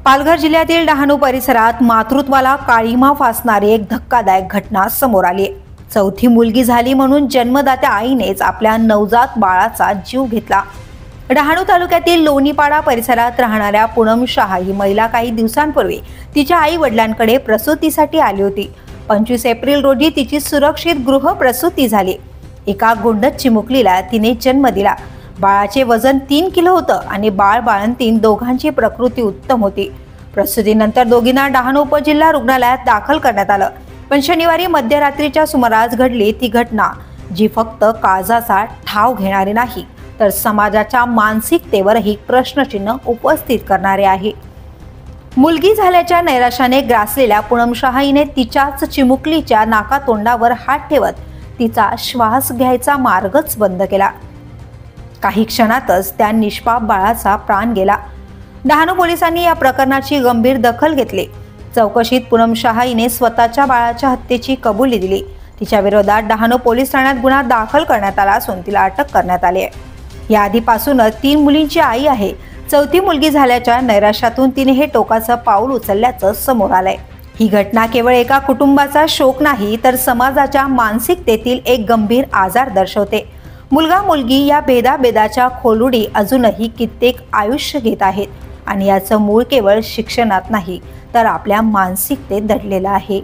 पालघर जिल्ह्यातील डहाणू परिसरात मातृत्वाला काळीमा फासणारी एक धक्कादायक घटना समोर आली आहे। चौथी मुलगी झाली म्हणून जन्मदात्या आईनेच आपल्या नवजात बाळाचा जीव घेतला। डहाणू तालुक्यातील लोणीपाडा परिसरात राहणाऱ्या पूनम शाह ही महिला काही दिवसांपूर्वी तिच्या आई वडिलांकडे प्रसूतीसाठी आली होती। 25 एप्रिल रोजी तिची सुरक्षित गृह प्रसूती झाली। एका गुंडच चिमुकलीला तिने जन्म दिला। बाळाचे वजन 3 किलो होतं आणि बाळंतीण दोघांची प्रकृती उत्तम होती। प्रसूतीनंतर दोघींना डहाणू उपजिल्हा रुग्णालयात दाखल करण्यात आलं। पण शनिवारी मध्यरात्रीच्या सुमारास घडली ती घटना जी फक्त काळजाचा ठाव घेणारी नाही तर समाजाच्या मानसिकतेवरही प्रश्नचिन्ह उपस्थित करणारे आहे। मुलगी झाल्याच्या नैराश्याने ग्रासलेल्या पूनम शाह हिने तिच्याच चिमुकलीच्या नाकातोंडावर हात ठेवत तिचा श्वास घ्यायचा मार्गच बंद केला। काही क्षणातच त्या निष्पाप बाळाचा प्राण गेला। डहाणू पोलिसांनी या प्रकरणाची गंभीर दखल घेतली। चौकशीत पूनम शाह हिने स्वतःच्या बाळाच्या हत्येची कबुली दिली। तिच्या विरोधात डहाणू पोलीस ठाण्यात गुन्हा दाखल करण्यात आला असून तिला अटक करण्यात आली आहे। या आधीपासूनच 3 मुलींची आई आहे। चौथी मुलगी झाल्याच्या नैराश्यातून तिने हे टोकाचं पाऊल उचलल्याचं समोर आलंय। ही घटना केवळ एका कुटुंबाचा शोक नाही तर समाजाच्या मानसिकतेतील एक गंभीर आजार दर्शवते। मुलगा मुलगी या भेदाभेदाच्या खोलुडी अजूनही कित्येक आयुष्य घेत आहेत आणि याचं मूळ केवळ शिक्षणात नाही तर आपल्या मानसिकतेत दडलेलं आहे।